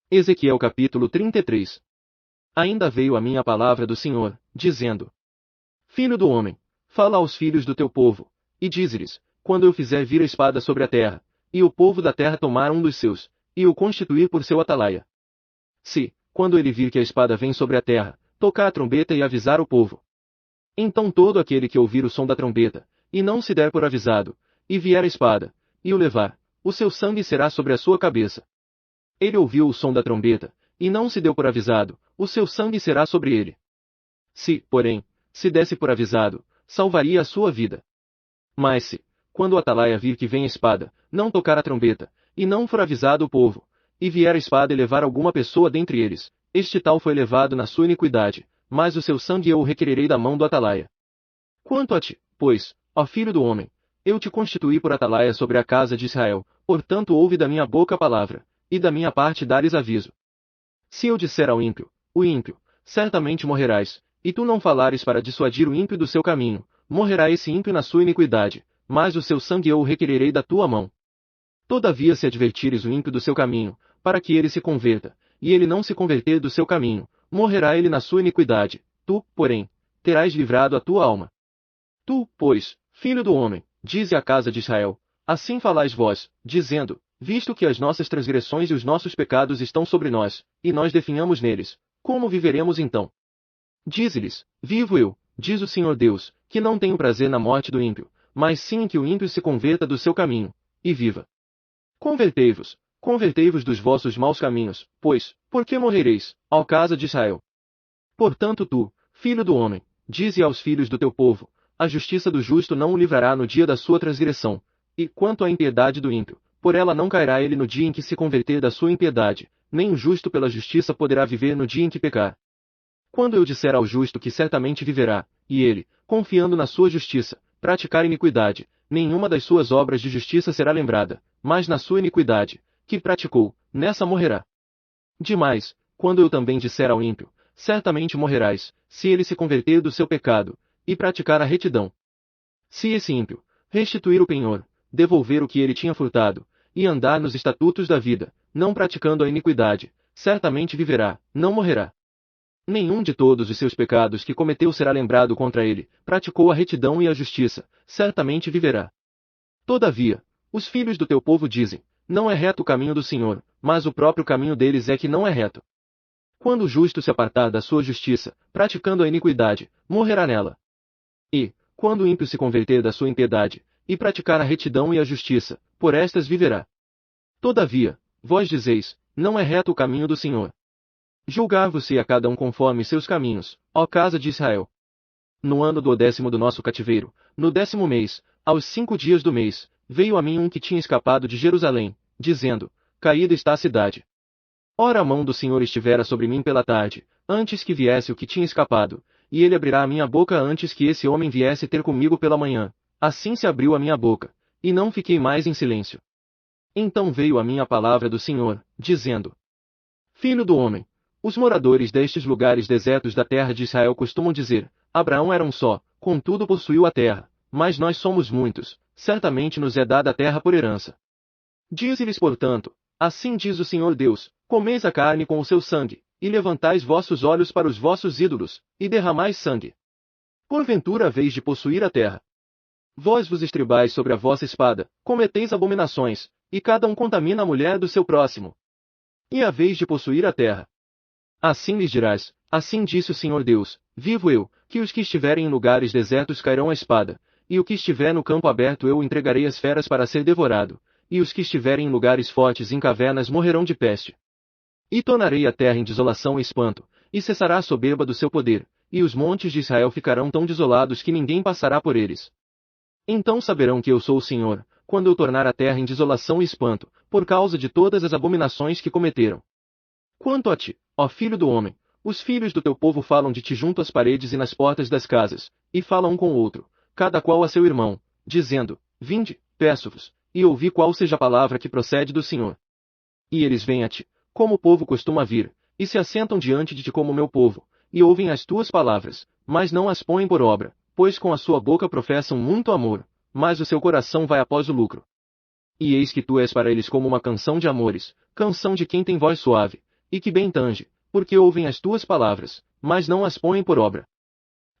Ezequiel capítulo 33. Ainda veio a mim a palavra do Senhor, dizendo: Filho do homem, fala aos filhos do teu povo, e dize-lhes, quando eu fizer vir a espada sobre a terra, e o povo da terra tomar um dos seus, e o constituir por seu atalaia. Se, quando ele vir que a espada vem sobre a terra, tocar a trombeta e avisar o povo. Então todo aquele que ouvir o som da trombeta, e não se der por avisado, e vier a espada, e o levar, o seu sangue será sobre a sua cabeça. Ele ouviu o som da trombeta, e não se deu por avisado, o seu sangue será sobre ele. Se, porém, se desse por avisado, salvaria a sua vida. Mas se, quando o atalaia vir que vem a espada, não tocar a trombeta, e não for avisado o povo, e vier a espada e levar alguma pessoa dentre eles, este tal foi levado na sua iniquidade, mas o seu sangue eu o requererei da mão do atalaia. Quanto a ti, pois, ó filho do homem, eu te constituí por atalaia sobre a casa de Israel, portanto ouve da minha boca a palavra, e da minha parte dares aviso. Se eu disser ao ímpio, o ímpio, certamente morrerás, e tu não falares para dissuadir o ímpio do seu caminho, morrerá esse ímpio na sua iniquidade, mas o seu sangue eu o requererei da tua mão. Todavia se advertires o ímpio do seu caminho, para que ele se converta, e ele não se converter do seu caminho, morrerá ele na sua iniquidade, tu, porém, terás livrado a tua alma. Tu, pois, filho do homem, dize à casa de Israel, assim falais vós, dizendo, visto que as nossas transgressões e os nossos pecados estão sobre nós, e nós definhamos neles, como viveremos então? Dize-lhes, vivo eu, diz o Senhor Deus, que não tenho prazer na morte do ímpio, mas sim em que o ímpio se converta do seu caminho, e viva. Convertei-vos, convertei-vos dos vossos maus caminhos, pois, por que morrereis, ó casa de Israel? Portanto tu, filho do homem, dize aos filhos do teu povo, a justiça do justo não o livrará no dia da sua transgressão, e, quanto à impiedade do ímpio, por ela não cairá ele no dia em que se converter da sua impiedade, nem o justo pela justiça poderá viver no dia em que pecar. Quando eu disser ao justo que certamente viverá, e ele, confiando na sua justiça, praticar iniquidade, nenhuma das suas obras de justiça será lembrada, mas na sua iniquidade, que praticou, nessa morrerá. Demais, quando eu também disser ao ímpio, certamente morrerás, se ele se converter do seu pecado, e praticar a retidão. Se esse ímpio, restituir o penhor, devolver o que ele tinha furtado, e andar nos estatutos da vida, não praticando a iniquidade, certamente viverá, não morrerá. Nenhum de todos os seus pecados que cometeu será lembrado contra ele, praticou a retidão e a justiça, certamente viverá. Todavia, os filhos do teu povo dizem, não é reto o caminho do Senhor, mas o próprio caminho deles é que não é reto. Quando o justo se apartar da sua justiça, praticando a iniquidade, morrerá nela. E, quando o ímpio se converter da sua impiedade, e praticar a retidão e a justiça, por estas viverá. Todavia, vós dizeis, não é reto o caminho do Senhor. Julgar-vos-se a cada um conforme seus caminhos, ó casa de Israel. No ano do 10º do nosso cativeiro, no 10º mês, aos 5 dias do mês, veio a mim um que tinha escapado de Jerusalém, dizendo, caída está a cidade. Ora a mão do Senhor estivera sobre mim pela tarde, antes que viesse o que tinha escapado, e ele abrirá a minha boca antes que esse homem viesse ter comigo pela manhã. Assim se abriu a minha boca, e não fiquei mais em silêncio. Então veio a mim a palavra do Senhor, dizendo: Filho do homem, os moradores destes lugares desertos da terra de Israel costumam dizer, Abraão era um só, contudo possuiu a terra, mas nós somos muitos, certamente nos é dada a terra por herança. Dize-lhes portanto, assim diz o Senhor Deus, comeis a carne com o seu sangue, e levantais vossos olhos para os vossos ídolos, e derramais sangue. Porventura haveis de possuir a terra. Vós vos estribais sobre a vossa espada, cometeis abominações, e cada um contamina a mulher do seu próximo. E haveis de possuir a terra. Assim lhes dirás, assim disse o Senhor Deus, vivo eu, que os que estiverem em lugares desertos cairão à espada, e o que estiver no campo aberto eu o entregarei às feras para ser devorado, e os que estiverem em lugares fortes e em cavernas morrerão de peste. E tornarei a terra em desolação e espanto, e cessará a soberba do seu poder, e os montes de Israel ficarão tão desolados que ninguém passará por eles. Então saberão que eu sou o Senhor, quando eu tornar a terra em desolação e espanto, por causa de todas as abominações que cometeram. Quanto a ti, ó filho do homem, os filhos do teu povo falam de ti junto às paredes e nas portas das casas, e falam um com o outro, cada qual a seu irmão, dizendo, vinde, peço-vos, e ouvi qual seja a palavra que procede do Senhor. E eles vêm a ti, como o povo costuma vir, e se assentam diante de ti como o meu povo, e ouvem as tuas palavras, mas não as põem por obra, pois com a sua boca professam muito amor, mas o seu coração vai após o lucro. E eis que tu és para eles como uma canção de amores, canção de quem tem voz suave, e que bem tange, porque ouvem as tuas palavras, mas não as põem por obra.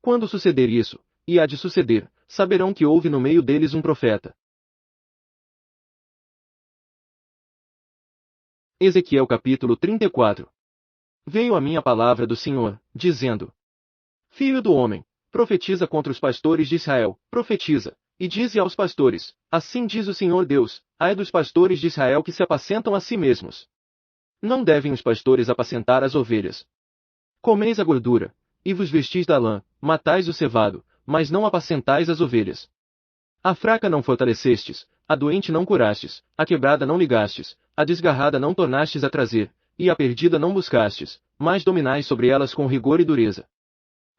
Quando suceder isso, e há de suceder, saberão que houve no meio deles um profeta. Ezequiel capítulo 34. Veio a mim a palavra do Senhor, dizendo: Filho do homem, profetiza contra os pastores de Israel, profetiza, e dize aos pastores: assim diz o Senhor Deus, ai dos pastores de Israel que se apacentam a si mesmos. Não devem os pastores apacentar as ovelhas. Comeis a gordura, e vos vestis da lã, matais o cevado, mas não apacentais as ovelhas. A fraca não fortalecestes, a doente não curastes, a quebrada não ligastes, a desgarrada não tornastes a trazer, e a perdida não buscastes, mas dominais sobre elas com rigor e dureza.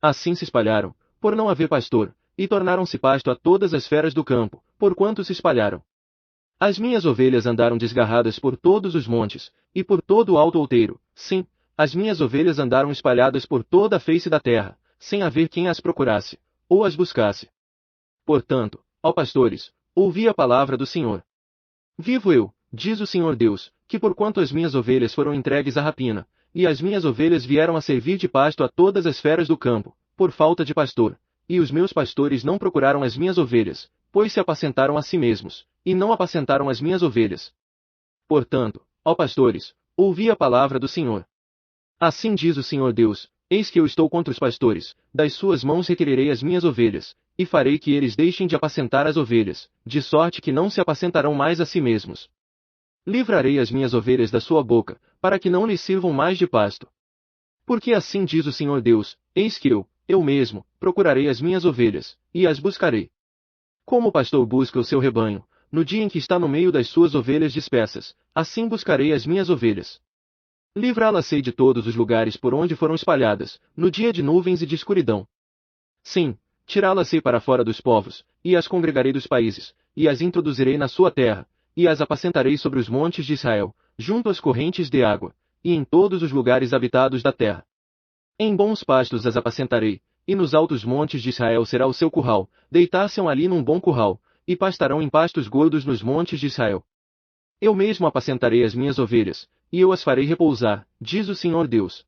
Assim se espalharam, por não haver pastor, e tornaram-se pasto a todas as feras do campo, porquanto se espalharam. As minhas ovelhas andaram desgarradas por todos os montes, e por todo o alto outeiro, sim, as minhas ovelhas andaram espalhadas por toda a face da terra, sem haver quem as procurasse, ou as buscasse. Portanto, ó pastores, ouvi a palavra do Senhor. Vivo eu, diz o Senhor Deus, que porquanto as minhas ovelhas foram entregues à rapina, e as minhas ovelhas vieram a servir de pasto a todas as feras do campo, por falta de pastor, e os meus pastores não procuraram as minhas ovelhas, pois se apacentaram a si mesmos, e não apacentaram as minhas ovelhas. Portanto, ó pastores, ouvi a palavra do Senhor. Assim diz o Senhor Deus: eis que eu estou contra os pastores, das suas mãos requererei as minhas ovelhas, e farei que eles deixem de apacentar as ovelhas, de sorte que não se apacentarão mais a si mesmos. Livrarei as minhas ovelhas da sua boca, para que não lhes sirvam mais de pasto. Porque assim diz o Senhor Deus: eis que eu mesmo, procurarei as minhas ovelhas, e as buscarei. Como o pastor busca o seu rebanho, no dia em que está no meio das suas ovelhas dispersas, assim buscarei as minhas ovelhas. Livrá-las-ei de todos os lugares por onde foram espalhadas, no dia de nuvens e de escuridão. Sim, tirá-las-ei para fora dos povos, e as congregarei dos países, e as introduzirei na sua terra, e as apacentarei sobre os montes de Israel, junto às correntes de água, e em todos os lugares habitados da terra. Em bons pastos as apacentarei, e nos altos montes de Israel será o seu curral, deitar-se-ão ali num bom curral, e pastarão em pastos gordos nos montes de Israel. Eu mesmo apacentarei as minhas ovelhas, e eu as farei repousar, diz o Senhor Deus.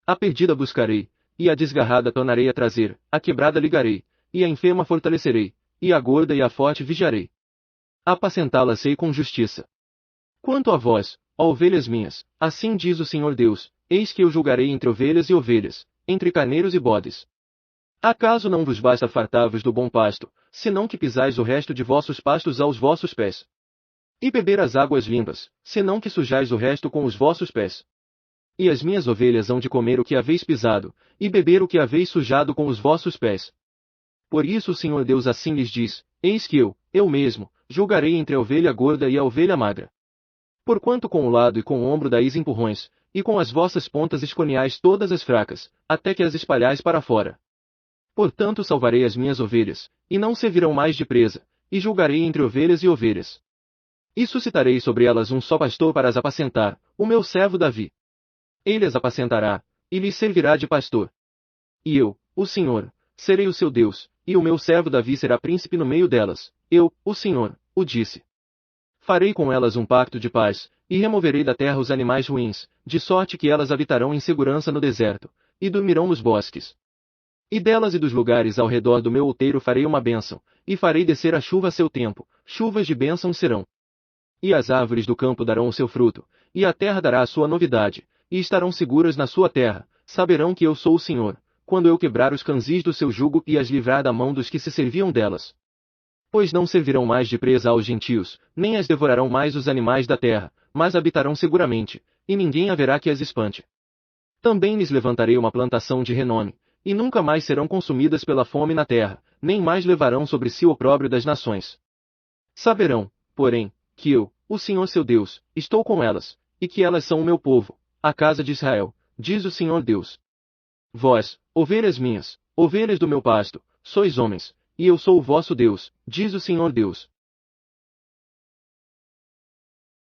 A perdida buscarei, e a desgarrada tornarei a trazer, a quebrada ligarei, e a enferma fortalecerei, e a gorda e a forte vigiarei. Apacentá-las-ei com justiça. Quanto a vós, ó ovelhas minhas, assim diz o Senhor Deus, eis que eu julgarei entre ovelhas e ovelhas, entre carneiros e bodes. Acaso não vos basta fartar-vos do bom pasto, senão que pisais o resto de vossos pastos aos vossos pés? E beber as águas limpas, senão que sujais o resto com os vossos pés? E as minhas ovelhas hão de comer o que haveis pisado, e beber o que haveis sujado com os vossos pés. Por isso o Senhor Deus assim lhes diz: eis que eu mesmo, julgarei entre a ovelha gorda e a ovelha magra. Porquanto com o lado e com o ombro dais empurrões, e com as vossas pontas esconiais todas as fracas, até que as espalhais para fora. Portanto salvarei as minhas ovelhas, e não servirão mais de presa, e julgarei entre ovelhas e ovelhas. E suscitarei sobre elas um só pastor para as apacentar, o meu servo Davi. Ele as apacentará, e lhes servirá de pastor. E eu, o Senhor, serei o seu Deus, e o meu servo Davi será príncipe no meio delas. Eu, o Senhor, o disse. Farei com elas um pacto de paz, e removerei da terra os animais ruins, de sorte que elas habitarão em segurança no deserto, e dormirão nos bosques. E delas e dos lugares ao redor do meu outeiro farei uma bênção, e farei descer a chuva a seu tempo, chuvas de bênção serão. E as árvores do campo darão o seu fruto, e a terra dará a sua novidade, e estarão seguras na sua terra, saberão que eu sou o Senhor, quando eu quebrar os canzis do seu jugo e as livrar da mão dos que se serviam delas. Pois não servirão mais de presa aos gentios, nem as devorarão mais os animais da terra, mas habitarão seguramente, e ninguém haverá que as espante. Também lhes levantarei uma plantação de renome, e nunca mais serão consumidas pela fome na terra, nem mais levarão sobre si o opróbrio das nações. Saberão, porém, que eu, o Senhor seu Deus, estou com elas, e que elas são o meu povo, a casa de Israel, diz o Senhor Deus. Vós, ovelhas minhas, ovelhas do meu pasto, sois homens, e eu sou o vosso Deus, diz o Senhor Deus.